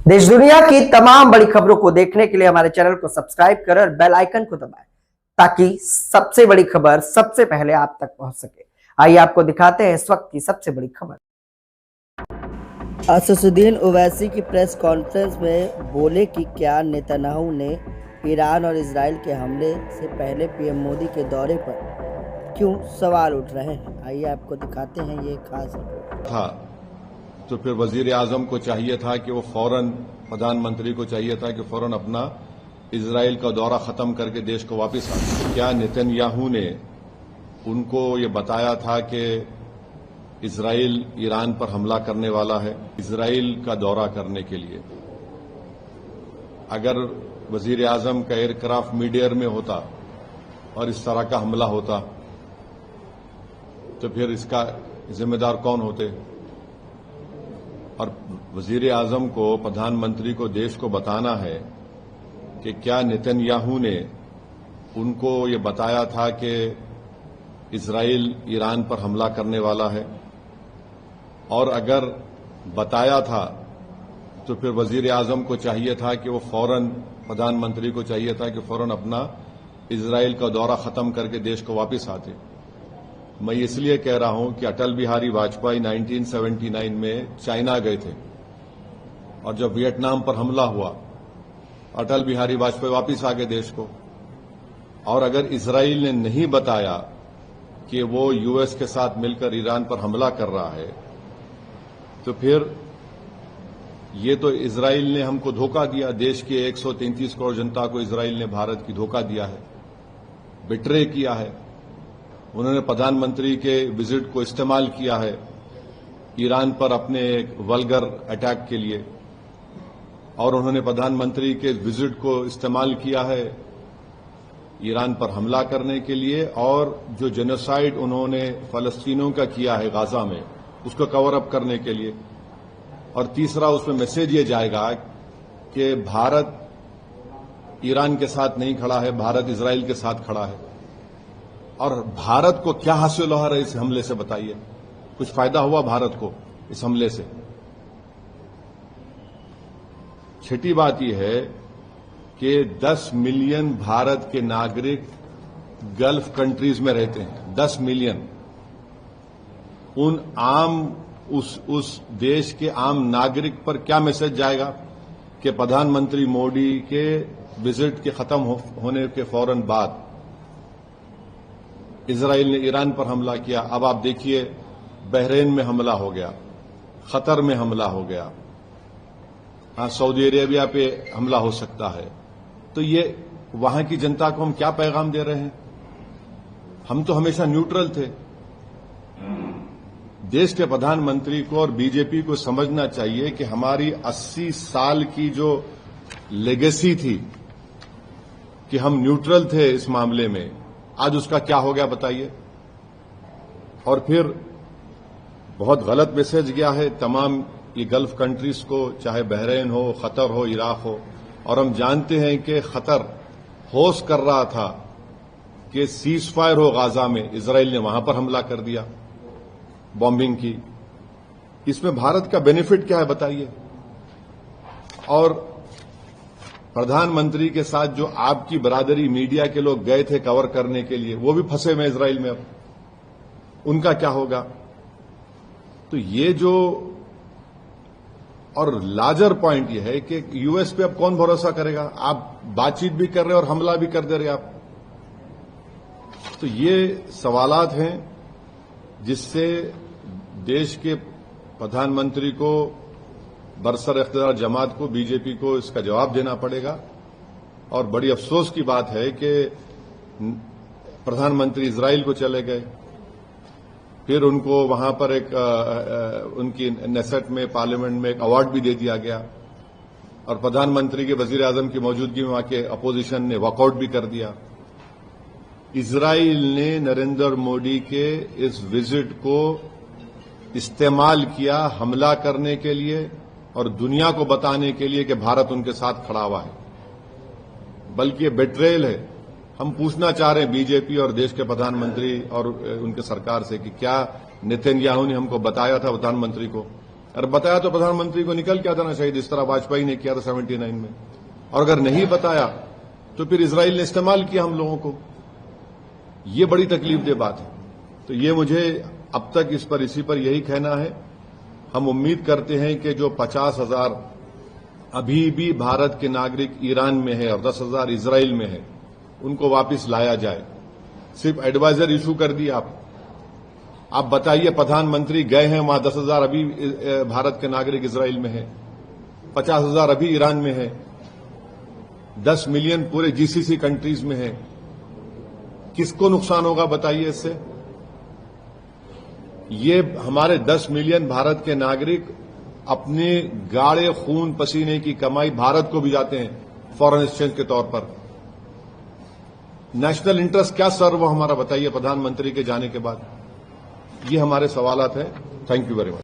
देश दुनिया की तमाम बड़ी खबरों को देखने के लिए हमारे चैनल को सब्सक्राइब करें और बेल आइकन को दबाएं ताकि सबसे बड़ी खबर सबसे पहले आप तक पहुंच सके। आइए आपको दिखाते हैं इस वक्त की सबसे बड़ी खबर। असदुद्दीन ओवैसी की प्रेस कॉन्फ्रेंस में बोले कि क्या नेतन्याहू ने ईरान और इजराइल के हमले से पहले पीएम मोदी के दौरे पर क्यों सवाल उठ रहे हैं। आइए आपको दिखाते हैं ये खास रिपोर्ट। था तो फिर वजीर आजम को चाहिए था कि वो फौरन, प्रधानमंत्री को चाहिए था कि फौरन अपना इजराइल का दौरा खत्म करके देश को वापस आ। क्या नेतन्याहू ने उनको ये बताया था कि इजराइल ईरान पर हमला करने वाला है? इजराइल का दौरा करने के लिए अगर वजीर आजम का एयरक्राफ्ट मीडियर में होता और इस तरह का हमला होता तो फिर इसका जिम्मेदार कौन होते? और वजीर आजम को, प्रधानमंत्री को देश को बताना है कि क्या नेतन्याहू ने उनको ये बताया था कि इजराइल ईरान पर हमला करने वाला है, और अगर बताया था तो फिर वजीर आजम को चाहिए था कि वो फौरन, प्रधानमंत्री को चाहिए था कि फौरन अपना इजराइल का दौरा खत्म करके देश को वापस आते। मैं इसलिए कह रहा हूं कि अटल बिहारी वाजपेयी 1979 में चाइना गए थे और जब वियतनाम पर हमला हुआ अटल बिहारी वाजपेयी वापस आ गए देश को। और अगर इजराइल ने नहीं बताया कि वो यूएस के साथ मिलकर ईरान पर हमला कर रहा है तो फिर ये तो इजराइल ने हमको धोखा दिया। देश के 133 करोड़ जनता को इजराइल ने, भारत की, धोखा दिया है, बिट्रे किया है। उन्होंने प्रधानमंत्री के विजिट को इस्तेमाल किया है ईरान पर अपने एक वल्गर अटैक के लिए, और उन्होंने प्रधानमंत्री के विजिट को इस्तेमाल किया है ईरान पर हमला करने के लिए, और जो जेनोसाइड उन्होंने फलस्तीनियों का किया है गाजा में उसको कवर अप करने के लिए। और तीसरा, उसमें मैसेज ये जाएगा कि भारत ईरान के साथ नहीं खड़ा है, भारत इजराइल के साथ खड़ा है। और भारत को क्या हासिल हो रहा है इस हमले से, बताइए? कुछ फायदा हुआ भारत को इस हमले से? छठी बात यह है कि 10 मिलियन भारत के नागरिक गल्फ कंट्रीज में रहते हैं। 10 मिलियन उस देश के आम नागरिक पर क्या मैसेज जाएगा कि प्रधानमंत्री मोदी के विजिट के खत्म होने के फौरन बाद इजराइल ने ईरान पर हमला किया। अब आप देखिए, बहरीन में हमला हो गया, कतर में हमला हो गया, सऊदी अरेबिया पे हमला हो सकता है। तो ये वहां की जनता को हम क्या पैगाम दे रहे हैं? हम तो हमेशा न्यूट्रल थे। देश के प्रधानमंत्री को और बीजेपी को समझना चाहिए कि हमारी 80 साल की जो लेगेसी थी कि हम न्यूट्रल थे इस मामले में, आज उसका क्या हो गया बताइए? और फिर बहुत गलत मैसेज गया है तमाम ये गल्फ कंट्रीज को, चाहे बहरीन हो, कतर हो, इराक हो। और हम जानते हैं कि कतर होस्ट कर रहा था कि सीज फायर हो गाजा में, इजराइल ने वहां पर हमला कर दिया, बॉम्बिंग की। इसमें भारत का बेनिफिट क्या है बताइए? और प्रधानमंत्री के साथ जो आपकी बरादरी मीडिया के लोग गए थे कवर करने के लिए, वो भी फंसे हुए इजराइल में। अब उनका क्या होगा? तो ये जो, और लार्जर पॉइंट ये है कि यूएस पे अब कौन भरोसा करेगा? आप बातचीत भी कर रहे और हमला भी कर दे रहे आप। तो ये सवालात हैं जिससे देश के प्रधानमंत्री को, बरसर इख्तियार जमात को, बीजेपी को इसका जवाब देना पड़ेगा। और बड़ी अफसोस की बात है कि प्रधानमंत्री इजराइल को चले गए, फिर उनको वहां पर उनकी नेसेट में, पार्लियामेंट में एक अवार्ड भी दे दिया गया, और प्रधानमंत्री के वजीर आजम की मौजूदगी में वहां के अपोजिशन ने वॉकआउट भी कर दिया। इजराइल ने नरेंद्र मोदी के इस विजिट को इस्तेमाल किया हमला करने के लिए और दुनिया को बताने के लिए कि भारत उनके साथ खड़ा हुआ है, बल्कि ये बेट्रेयल है। हम पूछना चाह रहे हैं बीजेपी और देश के प्रधानमंत्री और उनके सरकार से कि क्या नेतन्याहू ने हमको बताया था, प्रधानमंत्री को, और बताया तो प्रधानमंत्री को निकल के आ जाना चाहिए, जिस तरह वाजपेयी ने किया था 79 में। और अगर नहीं बताया तो फिर इजराइल ने इस्तेमाल किया हम लोगों को। ये बड़ी तकलीफदेह बात है। तो ये मुझे अब तक इसी पर यही कहना है। हम उम्मीद करते हैं कि जो 50,000 अभी भी भारत के नागरिक ईरान में है और 10,000 इजराइल में है, उनको वापस लाया जाए। सिर्फ एडवाइजर इशू कर दिया आप बताइए, प्रधानमंत्री गए हैं वहां, 10,000 अभी भारत के नागरिक इजराइल में है, 50,000 अभी ईरान में है, 10 मिलियन पूरे जीसीसी कंट्रीज में है। किसको नुकसान होगा बताइए इससे? ये हमारे 10 मिलियन भारत के नागरिक अपने गाढ़े खून पसीने की कमाई भारत को भी जाते हैं फॉरेन एक्सचेंज के तौर पर। नेशनल इंटरेस्ट क्या सर्व हमारा बताइए प्रधानमंत्री के जाने के बाद? ये हमारे सवालात हैं। Thank you very much.